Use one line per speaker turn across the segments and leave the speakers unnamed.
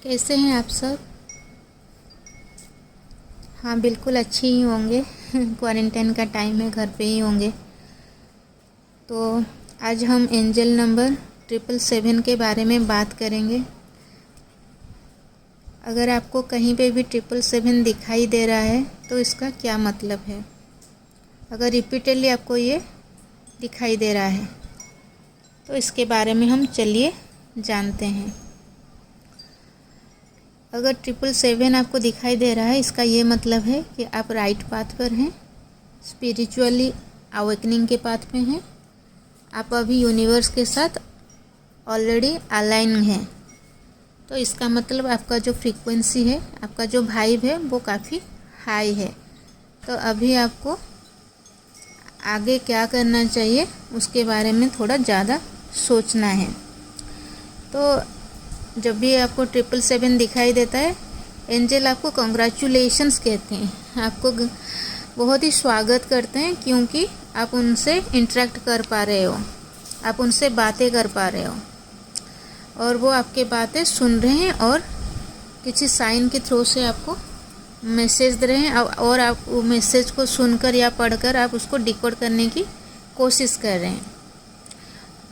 कैसे हैं आप सब? हाँ, बिल्कुल अच्छे ही होंगे। क्वारंटाइन का टाइम है, घर पे ही होंगे। तो आज हम एंजल नंबर 777 के बारे में बात करेंगे। अगर आपको कहीं पे भी 777 दिखाई दे रहा है तो इसका क्या मतलब है? अगर रिपीटेडली आपको ये दिखाई दे रहा है तो इसके बारे में हम चलिए जानते हैं। अगर 777 आपको दिखाई दे रहा है, इसका ये मतलब है कि आप राइट पाथ पर हैं, स्पिरिचुअली अवेकनिंग के पाथ पे हैं। आप अभी यूनिवर्स के साथ ऑलरेडी अलाइन हैं। तो इसका मतलब आपका जो फ्रीक्वेंसी है, आपका जो वाइब है, वो काफ़ी हाई है। तो अभी आपको आगे क्या करना चाहिए उसके बारे में थोड़ा ज़्यादा सोचना है। तो जब भी आपको 777 दिखाई देता है, एंजल आपको कंग्रेचुलेशंस कहते हैं, आपको बहुत ही स्वागत करते हैं, क्योंकि आप उनसे इंटरेक्ट कर पा रहे हो, आप उनसे बातें कर पा रहे हो और वो आपके बातें सुन रहे हैं और किसी साइन के थ्रू से आपको मैसेज दे रहे हैं और आप वो मैसेज को सुनकर या पढ़कर आप उसको डिकोड करने की कोशिश कर रहे हैं।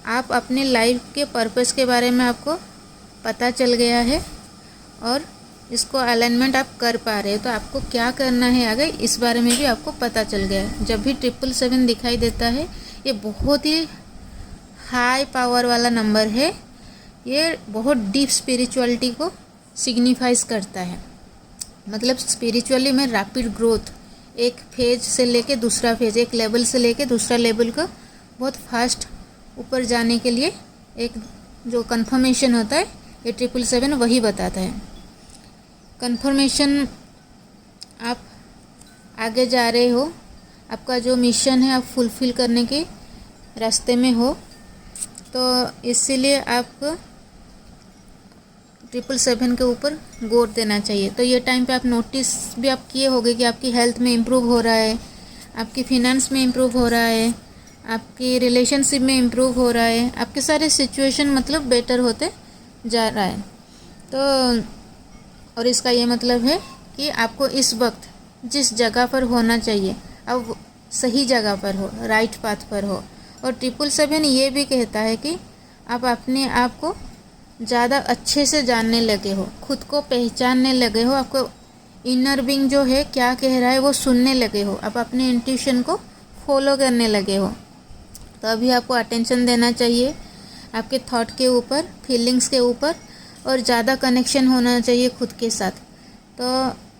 आप अपने लाइफ के पर्पस के बारे में आपको पता चल गया है और इसको अलाइनमेंट आप कर पा रहे हो। तो आपको क्या करना है आगे, इस बारे में भी आपको पता चल गया है। जब भी 777 दिखाई देता है, ये बहुत ही हाई पावर वाला नंबर है। ये बहुत डीप स्पिरिचुअलिटी को सिग्निफाइज करता है। मतलब स्पिरिचुअली में रैपिड ग्रोथ, एक फेज से लेके दूसरा फेज, एक लेवल से लेके दूसरा लेवल को बहुत फास्ट ऊपर जाने के लिए एक जो कंफर्मेशन होता है, ये 777 वही बताता है। कंफर्मेशन, आप आगे जा रहे हो, आपका जो मिशन है आप फुलफ़िल करने के रास्ते में हो। तो इसीलिए आपको 777 के ऊपर गौर देना चाहिए। तो ये टाइम पे आप नोटिस भी आप किए होंगे कि आपकी हेल्थ में इम्प्रूव हो रहा है, आपकी फिनेंस में इम्प्रूव हो रहा है, आपकी रिलेशनशिप में इम्प्रूव हो रहा है, आपके सारे सिचुएशन मतलब बेटर होते जा रहा है। तो और इसका ये मतलब है कि आपको इस वक्त जिस जगह पर होना चाहिए अब सही जगह पर हो, राइट पाथ पर हो। और 777 ये भी कहता है कि आप अपने आप को ज़्यादा अच्छे से जानने लगे हो, खुद को पहचानने लगे हो, आपको इनर बीइंग जो है क्या कह रहा है वो सुनने लगे हो, आप अपने इंट्यूशन को फॉलो करने लगे हो। तो अभी आपको अटेंशन देना चाहिए आपके थॉट के ऊपर, फीलिंग्स के ऊपर, और ज़्यादा कनेक्शन होना चाहिए खुद के साथ। तो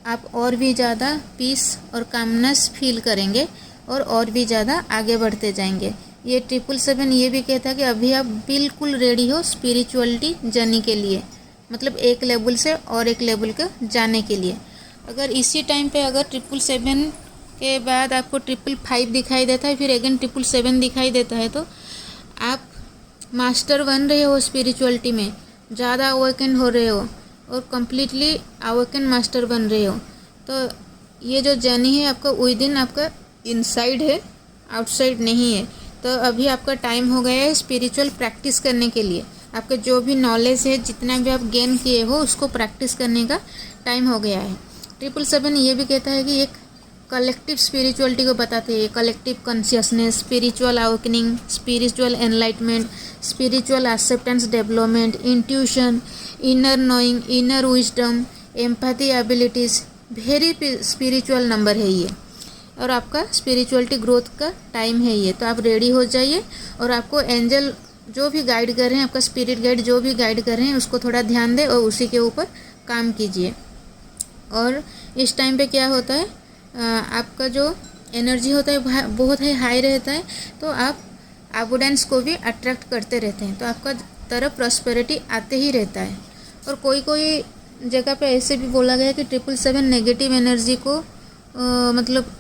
आप और भी ज़्यादा पीस और कामनेस फील करेंगे और भी ज़्यादा आगे बढ़ते जाएंगे। ये 777 ये भी कहता है कि अभी आप बिल्कुल रेडी हो स्पिरिचुअलिटी जर्नी के लिए, मतलब एक लेवल से और एक लेवल के जाने के लिए। अगर इसी टाइम पे अगर 777 के बाद आपको 555 दिखाई देता है, फिर अगेन 777 दिखाई देता है, तो आप मास्टर बन रहे हो स्पिरिचुअलिटी में, ज़्यादा अवेकन हो रहे हो और कम्प्लीटली अवेकन मास्टर बन रहे हो। तो ये जो जर्नी है आपका विद इन, आपका इनसाइड है, आउटसाइड नहीं है। तो अभी आपका टाइम हो गया है स्पिरिचुअल प्रैक्टिस करने के लिए। आपका जो भी नॉलेज है, जितना भी आप गेन किए हो, उसको प्रैक्टिस करने का टाइम हो गया है। 777 ये भी कहता है कि एक कलेक्टिव स्पिरिचुअलिटी को बताते हैं, collective consciousness, spiritual awakening, spiritual enlightenment, spiritual acceptance development, intuition, inner knowing, inner wisdom, empathy abilities. Very spiritual number है ये और आपका स्पिरिचुअलिटी ग्रोथ का टाइम है ये। तो आप रेडी हो जाइए और आपको एंजल जो भी गाइड कर रहे हैं, आपका स्पिरिट गाइड जो भी गाइड कर रहे हैं, उसको थोड़ा ध्यान दें और उसी के ऊपर काम कीजिए। और इस टाइम पे क्या होता है, आपका जो एनर्जी होता है बहुत ही हाई रहता है, तो आप अबंडेंस को भी अट्रैक्ट करते रहते हैं। तो आपका तरफ प्रॉस्पेरिटी आते ही रहता है। और कोई कोई जगह पे ऐसे भी बोला गया है कि 777 नेगेटिव एनर्जी को मतलब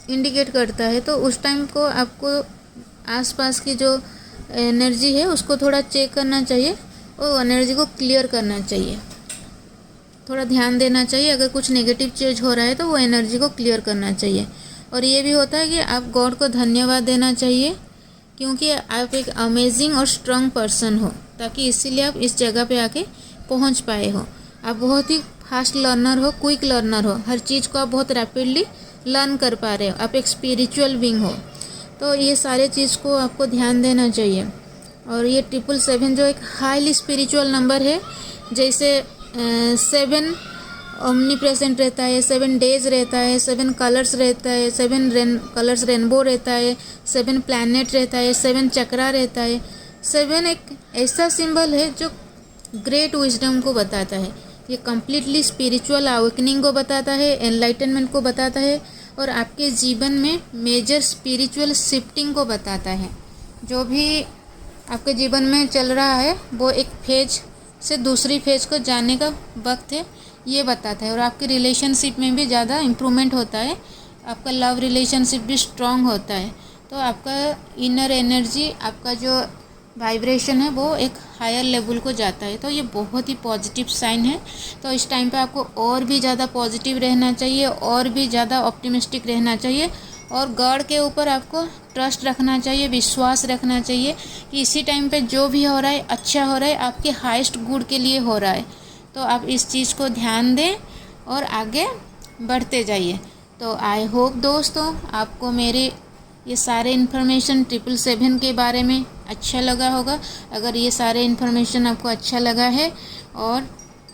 इंडिकेट करता है। तो उस टाइम को आपको आसपास की जो एनर्जी है उसको थोड़ा चेक करना चाहिए और एनर्जी को क्लियर करना चाहिए, थोड़ा ध्यान देना चाहिए। अगर कुछ नेगेटिव चेंज हो रहा है तो वो एनर्जी को क्लियर करना चाहिए। और ये भी होता है कि आप गॉड को धन्यवाद देना चाहिए, क्योंकि आप एक अमेजिंग और स्ट्रांग पर्सन हो, ताकि इसीलिए आप इस जगह पे आके पहुंच पाए हो। आप बहुत ही फास्ट लर्नर हो, क्विक लर्नर हो, हर चीज़ को आप बहुत रैपिडली लर्न कर पा रहे हो, आप एक स्पिरिचुअल बीइंग हो। तो ये सारे चीज़ को आपको ध्यान देना चाहिए। और ये 777 जो एक हाईली स्पिरिचुअल नंबर है, जैसे 7 ओमनी प्रेजेंट रहता है, 7 डेज रहता है, 7 कलर्स रहता है, 7 कलर्स रेनबो रहता है, 7 प्लैनेट रहता है, 7 चक्रा रहता है। 7 एक ऐसा सिंबल है जो ग्रेट विजडम को बताता है, ये कम्प्लीटली स्पिरिचुअल अवेकनिंग को बताता है, एनलाइटनमेंट को बताता है, और आपके जीवन में मेजर स्पिरिचुअल शिफ्टिंग को बताता है। जो भी आपके जीवन में चल रहा है वो एक फेज से दूसरी फेज को जाने का वक्त है, ये बताता है। और आपके रिलेशनशिप में भी ज़्यादा इम्प्रूवमेंट होता है, आपका लव रिलेशनशिप भी स्ट्रॉन्ग होता है। तो आपका इनर एनर्जी, आपका जो वाइब्रेशन है वो एक हायर लेवल को जाता है। तो ये बहुत ही पॉजिटिव साइन है। तो इस टाइम पे आपको और भी ज़्यादा पॉजिटिव रहना चाहिए, और भी ज़्यादा ऑप्टिमिस्टिक रहना चाहिए, और गॉड के ऊपर आपको ट्रस्ट रखना चाहिए, विश्वास रखना चाहिए कि इसी टाइम पे जो भी हो रहा है अच्छा हो रहा है, आपके हाईएस्ट गुड के लिए हो रहा है। तो आप इस चीज़ को ध्यान दें और आगे बढ़ते जाइए। तो आई होप दोस्तों आपको मेरे ये सारे इन्फॉर्मेशन 777 के बारे में अच्छा लगा होगा। अगर ये सारे इन्फॉर्मेशन आपको अच्छा लगा है और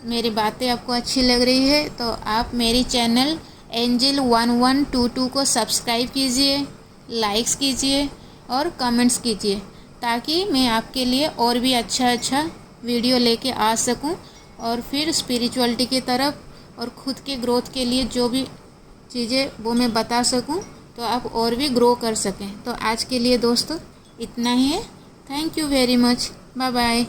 मेरी बातें आपको अच्छी लग रही है तो आप मेरी चैनल एंजल 1122 को सब्सक्राइब कीजिए, लाइक्स कीजिए और कमेंट्स कीजिए, ताकि मैं आपके लिए और भी अच्छा वीडियो लेके आ सकूं, और फिर स्पिरिचुअलिटी की तरफ और ख़ुद के ग्रोथ के लिए जो भी चीज़ें वो मैं बता सकूं, तो आप और भी ग्रो कर सकें। तो आज के लिए दोस्तों इतना ही है। Thank you very much. Bye bye.